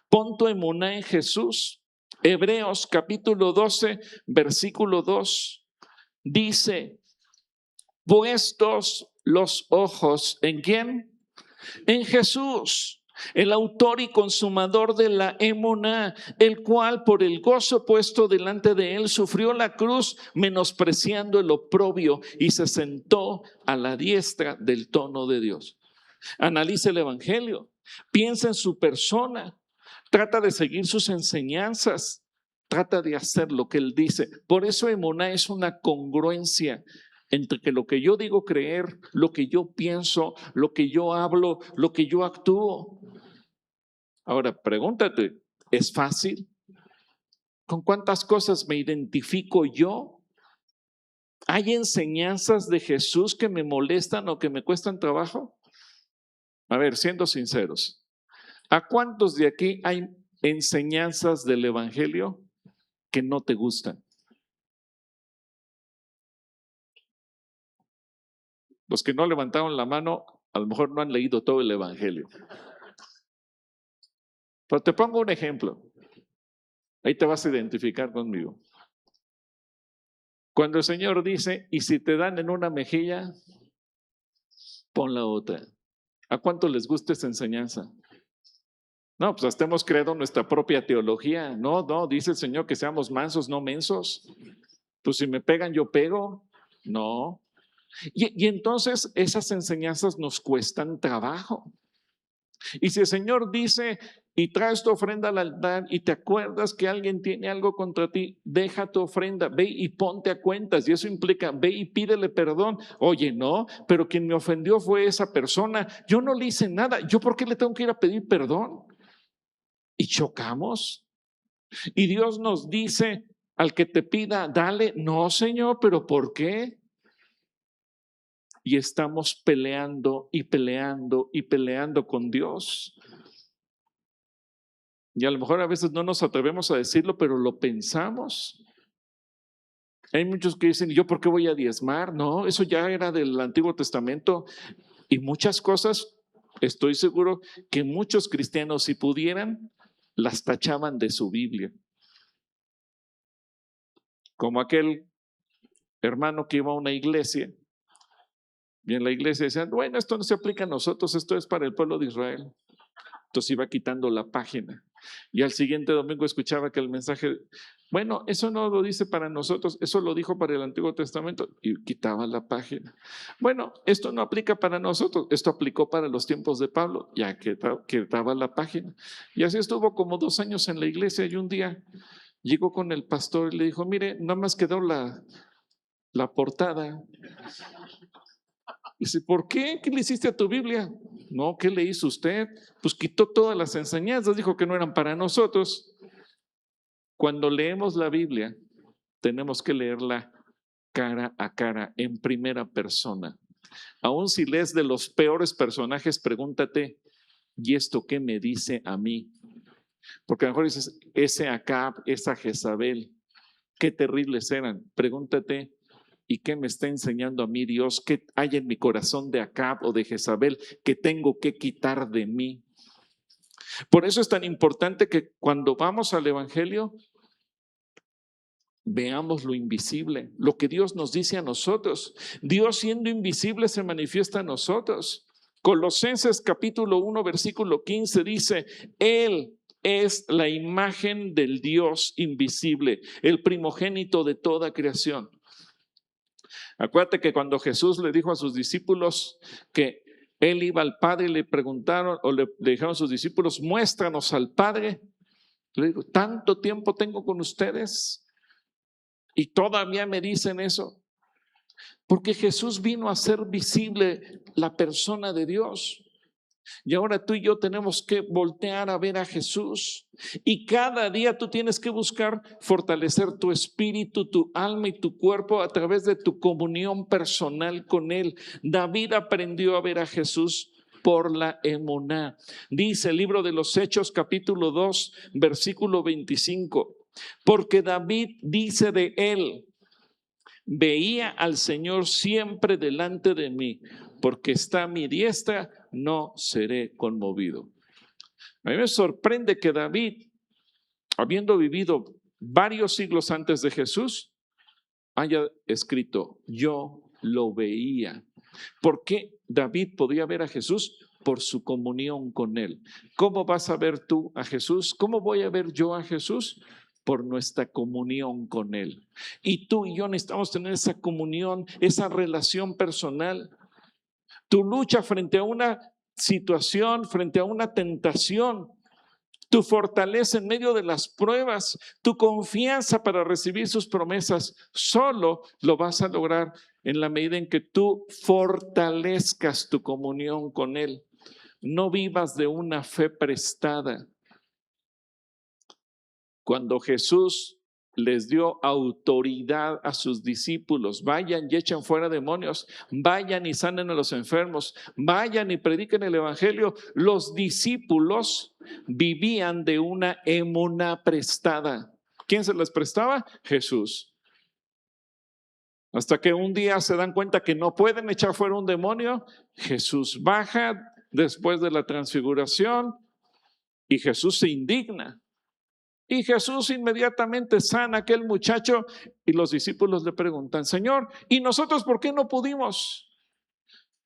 Pon tu emuná en Jesús. Hebreos capítulo 12, versículo 2, dice, puestos los ojos, ¿en quién? En Jesús, el autor y consumador de la emuná, el cual por el gozo puesto delante de él sufrió la cruz, menospreciando el oprobio, y se sentó a la diestra del trono de Dios. Analiza el evangelio, piensa en su persona. Trata de seguir sus enseñanzas, trata de hacer lo que él dice. Por eso emuná es una congruencia entre que lo que yo digo creer, lo que yo pienso, lo que yo hablo, lo que yo actúo. Ahora, pregúntate, ¿es fácil? ¿Con cuántas cosas me identifico yo? ¿Hay enseñanzas de Jesús que me molestan o que me cuestan trabajo? A ver, siendo sinceros. ¿A cuántos de aquí hay enseñanzas del evangelio que no te gustan? Los que no levantaron la mano, a lo mejor no han leído todo el evangelio. Pero te pongo un ejemplo. Ahí te vas a identificar conmigo. Cuando el Señor dice, y si te dan en una mejilla, pon la otra. ¿A cuánto les gusta esa enseñanza? No, pues hasta hemos creado nuestra propia teología. No, dice el Señor que seamos mansos, no mensos. Pues si me pegan, yo pego. No. Y entonces esas enseñanzas nos cuestan trabajo. Y si el Señor dice, y traes tu ofrenda al altar y te acuerdas que alguien tiene algo contra ti, deja tu ofrenda, ve y ponte a cuentas. Y eso implica, ve y pídele perdón. Oye, no, pero quien me ofendió fue esa persona. Yo no le hice nada. ¿Yo por qué le tengo que ir a pedir perdón? Y chocamos. Y Dios nos dice, al que te pida, dale. No, Señor, pero ¿por qué? Y estamos peleando y peleando y peleando con Dios. Y a lo mejor a veces no nos atrevemos a decirlo, pero lo pensamos. Hay muchos que dicen, ¿yo por qué voy a diezmar? No, eso ya era del Antiguo Testamento. Y muchas cosas, estoy seguro que muchos cristianos, si pudieran, las tachaban de su Biblia. Como aquel hermano que iba a una iglesia, y en la iglesia decían, bueno, esto no se aplica a nosotros, esto es para el pueblo de Israel. Entonces iba quitando la página. Y al siguiente domingo escuchaba que el mensaje, bueno, eso no lo dice para nosotros, eso lo dijo para el Antiguo Testamento, y quitaba la página. Bueno, esto no aplica para nosotros, esto aplicó para los tiempos de Pablo, ya quitaba la página. Y así estuvo como 2 años en la iglesia, y un día llegó con el pastor y le dijo, mire, nada más quedó la portada. Dice, ¿por qué? ¿Qué le hiciste a tu Biblia? No, ¿qué le hizo usted? Pues quitó todas las enseñanzas, dijo que no eran para nosotros. Cuando leemos la Biblia, tenemos que leerla cara a cara, en primera persona. Aún si lees de los peores personajes, pregúntate, ¿y esto qué me dice a mí? Porque a lo mejor dices, ese Acab, esa Jezabel, qué terribles eran. Pregúntate, ¿y qué me está enseñando a mí Dios? ¿Qué hay en mi corazón de Acab o de Jezabel que tengo que quitar de mí? Por eso es tan importante que cuando vamos al Evangelio, veamos lo invisible, lo que Dios nos dice a nosotros. Dios siendo invisible se manifiesta a nosotros. Colosenses capítulo 1, versículo 15 dice, Él es la imagen del Dios invisible, el primogénito de toda creación. Acuérdate que cuando Jesús le dijo a sus discípulos que Él iba al Padre y le preguntaron o le dijeron a sus discípulos, muéstranos al Padre. Le digo, tanto tiempo tengo con ustedes y todavía me dicen eso. Porque Jesús vino a hacer visible la persona de Dios. Y ahora tú y yo tenemos que voltear a ver a Jesús. Y cada día tú tienes que buscar fortalecer tu espíritu, tu alma y tu cuerpo a través de tu comunión personal con Él. David aprendió a ver a Jesús por la emuná. Dice el libro de los Hechos capítulo 2 versículo 25. Porque David dice de él, veía al Señor siempre delante de mí, porque está a mi diestra, no seré conmovido. A mí me sorprende que David, habiendo vivido varios siglos antes de Jesús, haya escrito, yo lo veía. ¿Por qué David podía ver a Jesús? Por su comunión con Él. ¿Cómo vas a ver tú a Jesús? ¿Cómo voy a ver yo a Jesús? Por nuestra comunión con Él. Y tú y yo necesitamos tener esa comunión, esa relación personal. Tu lucha frente a una situación, frente a una tentación, tu fortaleza en medio de las pruebas, tu confianza para recibir sus promesas, solo lo vas a lograr en la medida en que tú fortalezcas tu comunión con Él. No vivas de una fe prestada. Cuando Jesús les dio autoridad a sus discípulos, vayan y echen fuera demonios, vayan y sanen a los enfermos, vayan y prediquen el evangelio, los discípulos vivían de una emuná prestada. ¿Quién se les prestaba? Jesús. Hasta que un día se dan cuenta que no pueden echar fuera un demonio, Jesús baja después de la transfiguración y Jesús se indigna. Y Jesús inmediatamente sana a aquel muchacho y los discípulos le preguntan, Señor, ¿y nosotros por qué no pudimos?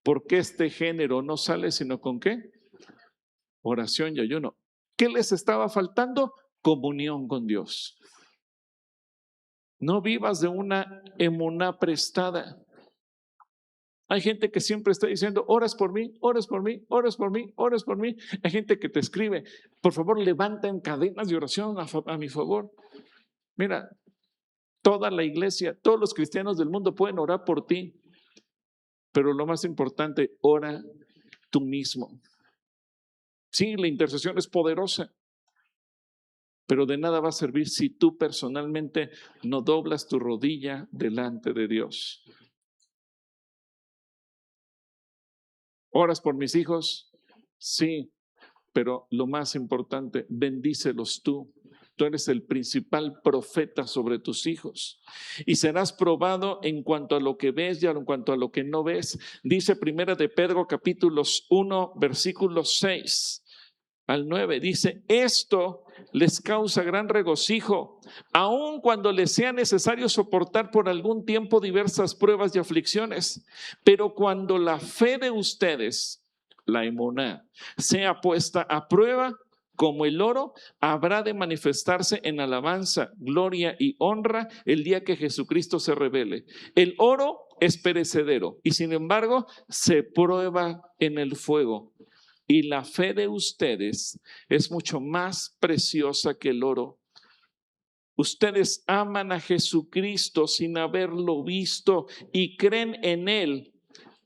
Porque este género no sale sino con ¿qué? Oración y ayuno. ¿Qué les estaba faltando? Comunión con Dios. No vivas de una emuná prestada. Hay gente que siempre está diciendo, oras por mí, oras por mí, oras por mí, oras por mí. Hay gente que te escribe, por favor, levanten cadenas de oración a mi favor. Mira, toda la iglesia, todos los cristianos del mundo pueden orar por ti. Pero lo más importante, ora tú mismo. Sí, la intercesión es poderosa, pero de nada va a servir si tú personalmente no doblas tu rodilla delante de Dios. ¿Oras por mis hijos? Sí, pero lo más importante, bendícelos tú. Tú eres el principal profeta sobre tus hijos y serás probado en cuanto a lo que ves y en cuanto a lo que no ves. Dice Primera de Pedro capítulos 1 versículos 6 al 9. Dice, esto les causa gran regocijo, aun cuando les sea necesario soportar por algún tiempo diversas pruebas y aflicciones. Pero cuando la fe de ustedes, la emuná, sea puesta a prueba, como el oro, habrá de manifestarse en alabanza, gloria y honra el día que Jesucristo se revele. El oro es perecedero y sin embargo se prueba en el fuego. Y la fe de ustedes es mucho más preciosa que el oro. Ustedes aman a Jesucristo sin haberlo visto y creen en Él,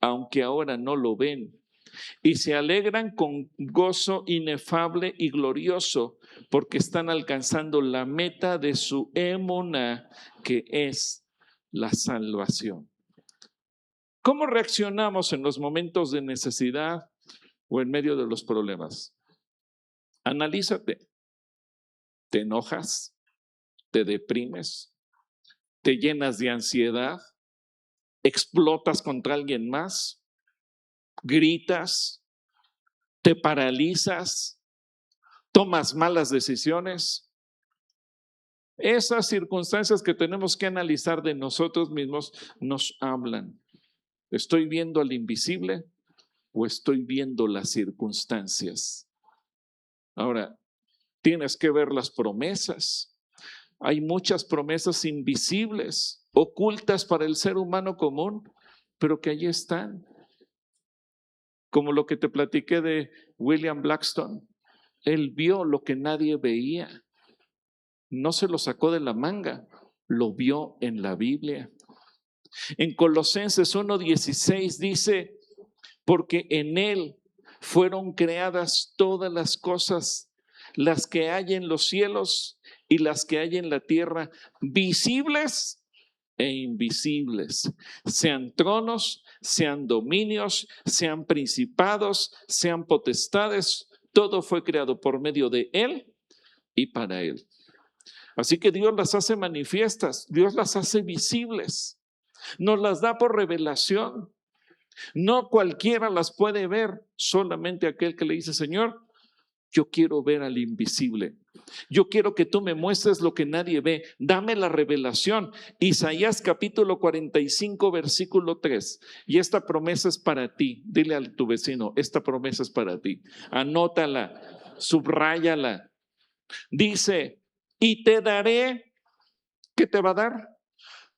aunque ahora no lo ven. Y se alegran con gozo inefable y glorioso, porque están alcanzando la meta de su emuná, que es la salvación. ¿Cómo reaccionamos en los momentos de necesidad o en medio de los problemas? Analízate. ¿Te enojas? ¿Te deprimes? ¿Te llenas de ansiedad? ¿Explotas contra alguien más? ¿Gritas? ¿Te paralizas? ¿Tomas malas decisiones? Esas circunstancias que tenemos que analizar de nosotros mismos nos hablan. ¿Estoy viendo al invisible o estoy viendo las circunstancias? Ahora, tienes que ver las promesas. Hay muchas promesas invisibles, ocultas para el ser humano común, pero que allí están. Como lo que te platiqué de William Blackstone. Él vio lo que nadie veía. No se lo sacó de la manga, lo vio en la Biblia. En Colosenses 1:16 dice, porque en Él fueron creadas todas las cosas, las que hay en los cielos y las que hay en la tierra, visibles e invisibles, sean tronos, sean dominios, sean principados, sean potestades, todo fue creado por medio de Él y para Él. Así que Dios las hace manifiestas, Dios las hace visibles, nos las da por revelación. No cualquiera las puede ver, solamente aquel que le dice, Señor, yo quiero ver al invisible. Yo quiero que tú me muestres lo que nadie ve. Dame la revelación. Isaías capítulo 45, versículo 3. Y esta promesa es para ti. Dile a tu vecino, esta promesa es para ti. Anótala, subráyala. Dice, y te daré, ¿qué te va a dar?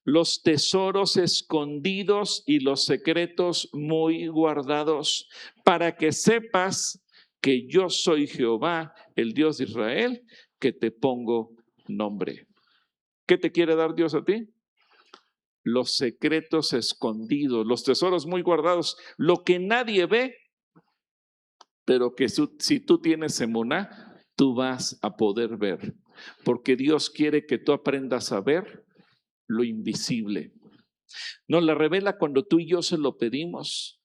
Los tesoros escondidos y los secretos muy guardados, para que sepas que yo soy Jehová, el Dios de Israel, que te pongo nombre. ¿Qué te quiere dar Dios a ti? Los secretos escondidos, los tesoros muy guardados, lo que nadie ve, pero que si tú tienes emuná, tú vas a poder ver, porque Dios quiere que tú aprendas a ver lo invisible. Nos la revela cuando tú y yo se lo pedimos.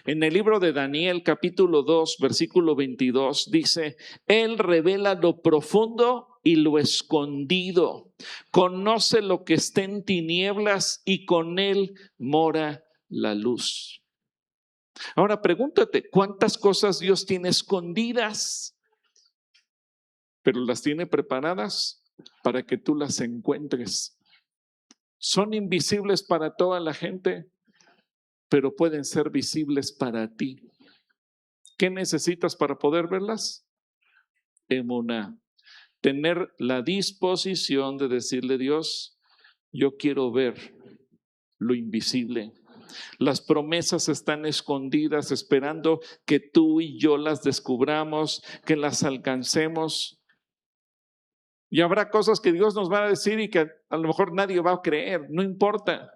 En el libro de Daniel, capítulo 2, versículo 22, dice, Él revela lo profundo y lo escondido. Conoce lo que está en tinieblas y con Él mora la luz. Ahora pregúntate, ¿cuántas cosas Dios tiene escondidas? Pero las tiene preparadas para que tú las encuentres. Son invisibles para toda la gente, pero pueden ser visibles para ti. ¿Qué necesitas para poder verlas? Emuná. Tener la disposición de decirle, Dios, yo quiero ver lo invisible. Las promesas están escondidas, esperando que tú y yo las descubramos, que las alcancemos. Y habrá cosas que Dios nos va a decir y que a lo mejor nadie va a creer, no importa.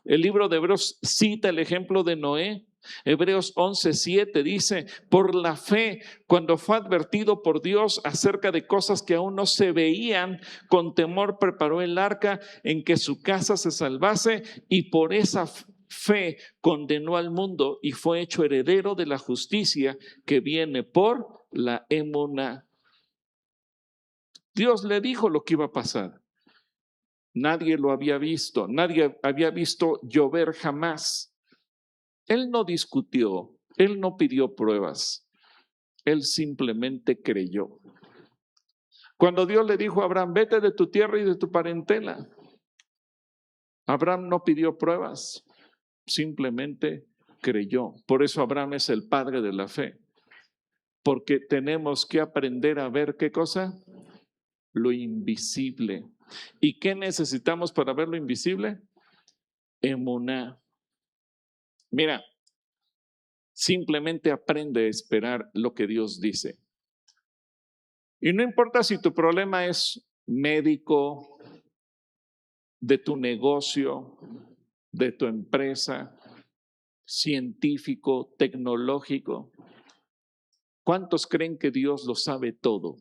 El libro de Hebreos cita el ejemplo de Noé. Hebreos 11:7 dice, por la fe, cuando fue advertido por Dios acerca de cosas que aún no se veían, con temor preparó el arca en que su casa se salvase y por esa fe condenó al mundo y fue hecho heredero de la justicia que viene por la emuná. Dios le dijo lo que iba a pasar. Nadie lo había visto, nadie había visto llover jamás. Él no discutió, él no pidió pruebas, él simplemente creyó. Cuando Dios le dijo a Abraham, vete de tu tierra y de tu parentela, Abraham no pidió pruebas, simplemente creyó. Por eso Abraham es el padre de la fe. porque tenemos que aprender a ver ¿qué cosa? Lo invisible. ¿Y qué necesitamos para ver lo invisible? Emuná. Mira, simplemente aprende a esperar lo que Dios dice. Y no importa si tu problema es médico, de tu negocio, de tu empresa, científico, tecnológico. ¿Cuántos creen que Dios lo sabe todo?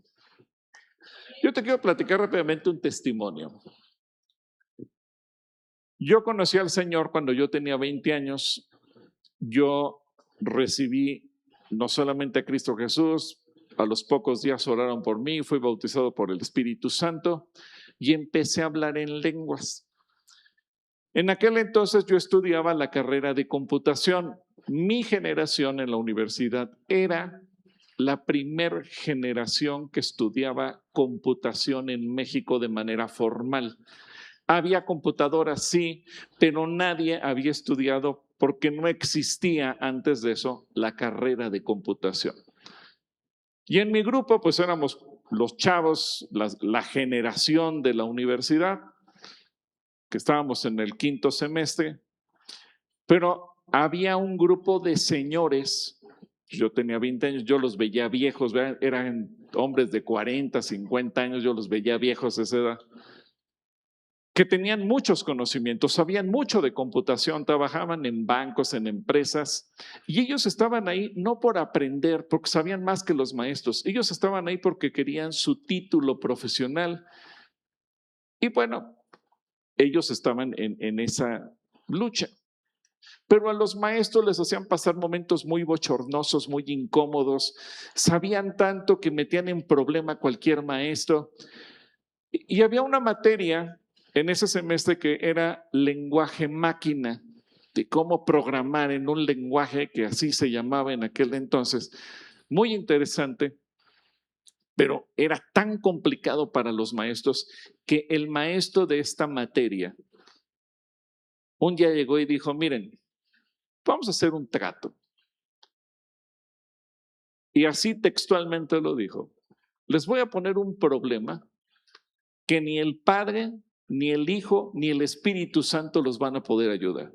Yo te quiero platicar rápidamente un testimonio. Yo conocí al Señor cuando yo tenía 20 años. Yo recibí no solamente a Cristo Jesús, a los pocos días oraron por mí, fui bautizado por el Espíritu Santo y empecé a hablar en lenguas. En aquel entonces yo estudiaba la carrera de computación. Mi generación en la universidad era la primera generación que estudiaba computación en México de manera formal. Había computadoras, sí, pero nadie había estudiado porque no existía antes de eso la carrera de computación. Y en mi grupo pues éramos los chavos, la generación de la universidad, que estábamos en el 5º semestre, pero había un grupo de señores, yo tenía 20 años, yo los veía viejos, eran hombres de 40, 50 años, yo los veía viejos de esa edad, que tenían muchos conocimientos, sabían mucho de computación, trabajaban en bancos, en empresas, y ellos estaban ahí no por aprender, porque sabían más que los maestros, ellos estaban ahí porque querían su título profesional. Y bueno, ellos estaban en esa lucha. Pero a los maestros les hacían pasar momentos muy bochornosos, muy incómodos. Sabían tanto que metían en problema a cualquier maestro. Y había una materia en ese semestre que era lenguaje máquina, de cómo programar en un lenguaje que así se llamaba en aquel entonces. Muy interesante, pero era tan complicado para los maestros que el maestro de esta materia un día llegó y dijo, miren, vamos a hacer un trato. Y así textualmente lo dijo. Les voy a poner un problema que ni el Padre, ni el Hijo, ni el Espíritu Santo los van a poder ayudar.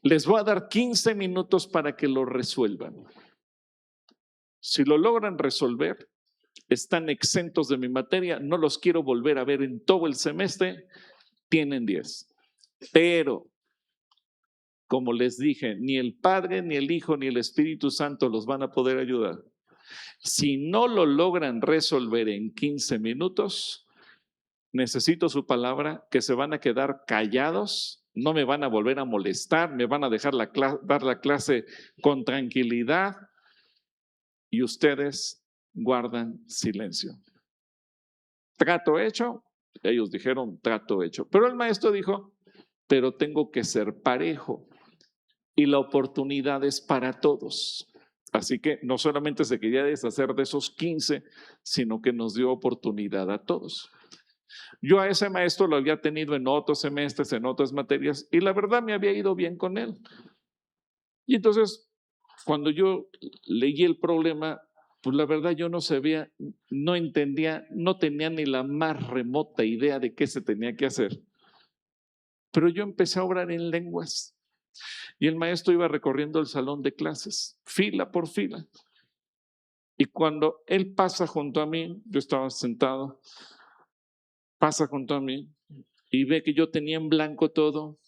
Les voy a dar 15 minutos para que lo resuelvan. Si lo logran resolver, están exentos de mi materia, no los quiero volver a ver en todo el semestre, tienen 10. Pero, como les dije, ni el Padre, ni el Hijo, ni el Espíritu Santo los van a poder ayudar. Si no lo logran resolver en 15 minutos, necesito su palabra que se van a quedar callados, no me van a volver a molestar, me van a dejar dar la clase con tranquilidad y ustedes guardan silencio. ¿Trato hecho? Ellos dijeron trato hecho. Pero el maestro dijo, pero tengo que ser parejo y la oportunidad es para todos. Así que no solamente se quería deshacer de esos 15, sino que nos dio oportunidad a todos. Yo a ese maestro lo había tenido en otros semestres, en otras materias, y la verdad me había ido bien con él. Y entonces, cuando yo leí el problema, pues la verdad yo no sabía, no entendía, no tenía ni la más remota idea de qué se tenía que hacer. Pero yo empecé a orar en lenguas. Y el maestro iba recorriendo el salón de clases, fila por fila. Y cuando él pasa junto a mí, yo estaba sentado, pasa junto a mí y ve que yo tenía en blanco todo.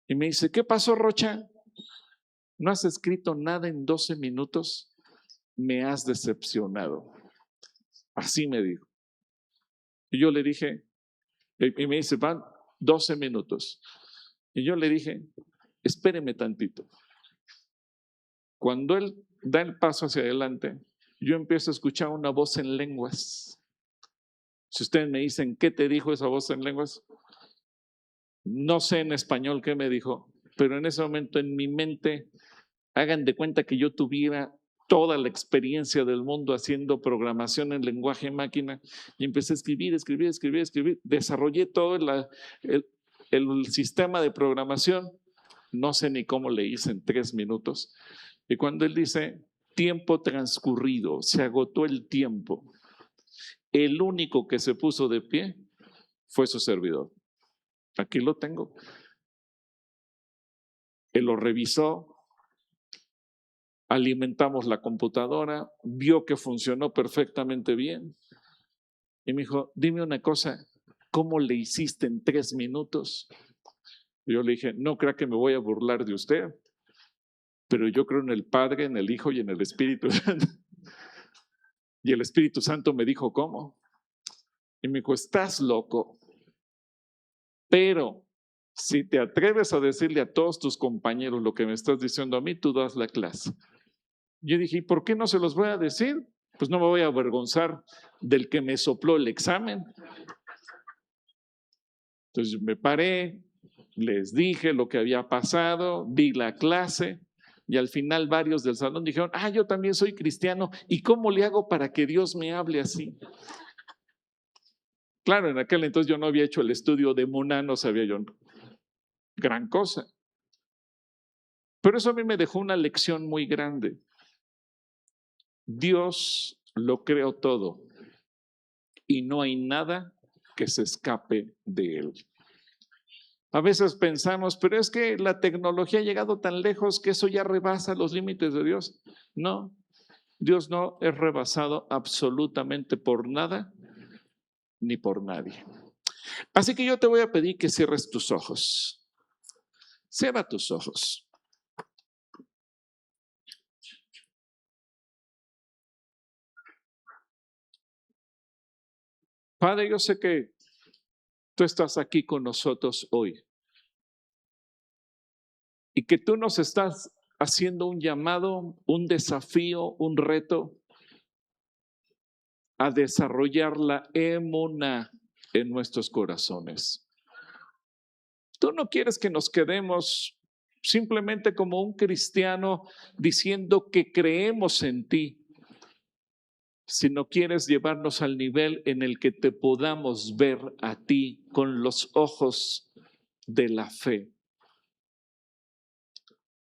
Y me dice, ¿qué pasó, Rocha? ¿No has escrito nada en 12 minutos? Me has decepcionado. Así me dijo. Y yo le dije, y me dice, van 12 minutos. Y yo le dije, espéreme tantito. Cuando él da el paso hacia adelante, yo empiezo a escuchar una voz en lenguas. Si ustedes me dicen, ¿qué te dijo esa voz en lenguas? No sé en español qué me dijo, pero en ese momento en mi mente, hagan de cuenta que yo tuviera toda la experiencia del mundo haciendo programación en lenguaje máquina y empecé a escribir. Desarrollé todo el sistema de programación. No sé ni cómo le hice en 3 minutos. Y cuando él dice tiempo transcurrido, se agotó el tiempo, el único que se puso de pie fue su servidor. Aquí lo tengo. Él lo revisó, alimentamos la computadora, vio que funcionó perfectamente bien. Y me dijo, dime una cosa, ¿cómo le hiciste en 3 minutos? Y yo le dije, no crea que me voy a burlar de usted, pero yo creo en el Padre, en el Hijo y en el Espíritu Santo. Y el Espíritu Santo me dijo, ¿cómo? Y me dijo, estás loco, pero si te atreves a decirle a todos tus compañeros lo que me estás diciendo a mí, tú das la clase. Yo dije, ¿y por qué no se los voy a decir? Pues no me voy a avergonzar del que me sopló el examen. Entonces me paré, les dije lo que había pasado, di la clase y al final varios del salón dijeron, yo también soy cristiano, ¿y cómo le hago para que Dios me hable así? Claro, en aquel entonces yo no había hecho el estudio de Muná, no sabía yo gran cosa. Pero eso a mí me dejó una lección muy grande. Dios lo creó todo y no hay nada que se escape de él. A veces pensamos, pero es que la tecnología ha llegado tan lejos que eso ya rebasa los límites de Dios. No, Dios no es rebasado absolutamente por nada ni por nadie. Así que yo te voy a pedir que cierres tus ojos. Cierra tus ojos. Padre, yo sé que tú estás aquí con nosotros hoy y que tú nos estás haciendo un llamado, un desafío, un reto a desarrollar la emuná en nuestros corazones. Tú no quieres que nos quedemos simplemente como un cristiano diciendo que creemos en ti, sino quieres llevarnos al nivel en el que te podamos ver a ti con los ojos de la fe.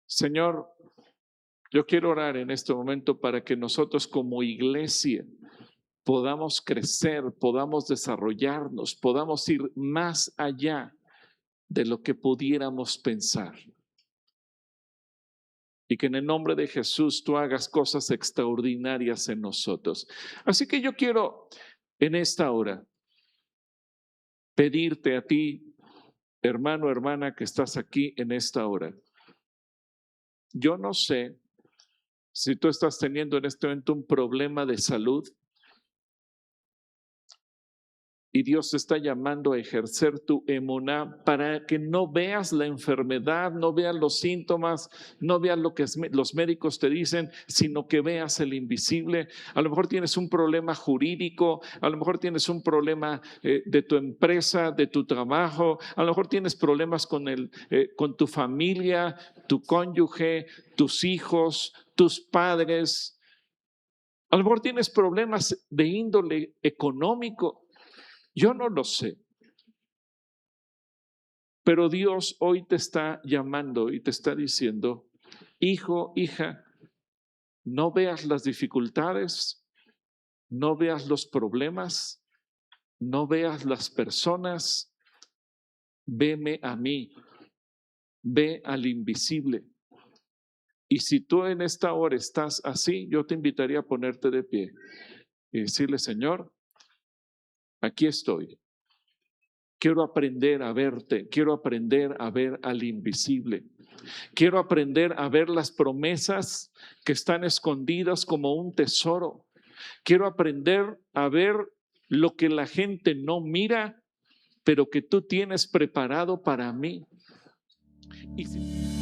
Señor, yo quiero orar en este momento para que nosotros como iglesia podamos crecer, podamos desarrollarnos, podamos ir más allá de lo que pudiéramos pensar. Y que en el nombre de Jesús tú hagas cosas extraordinarias en nosotros. Así que yo quiero en esta hora pedirte a ti, hermano, hermana, que estás aquí en esta hora. Yo no sé si tú estás teniendo en este momento un problema de salud y Dios te está llamando a ejercer tu emuná para que no veas la enfermedad, no veas los síntomas, no veas lo que los médicos te dicen, sino que veas el invisible. A lo mejor tienes un problema jurídico, a lo mejor tienes un problema de tu empresa, de tu trabajo, a lo mejor tienes problemas con tu familia, tu cónyuge, tus hijos, tus padres. A lo mejor tienes problemas de índole económico. Yo no lo sé, pero Dios hoy te está llamando y te está diciendo, hijo, hija, no veas las dificultades, no veas los problemas, no veas las personas, veme a mí, ve al invisible. Y si tú en esta hora estás así, yo te invitaría a ponerte de pie y decirle, Señor, aquí estoy. Quiero aprender a verte, quiero aprender a ver al invisible. Quiero aprender a ver las promesas que están escondidas como un tesoro. Quiero aprender a ver lo que la gente no mira, pero que tú tienes preparado para mí. Y si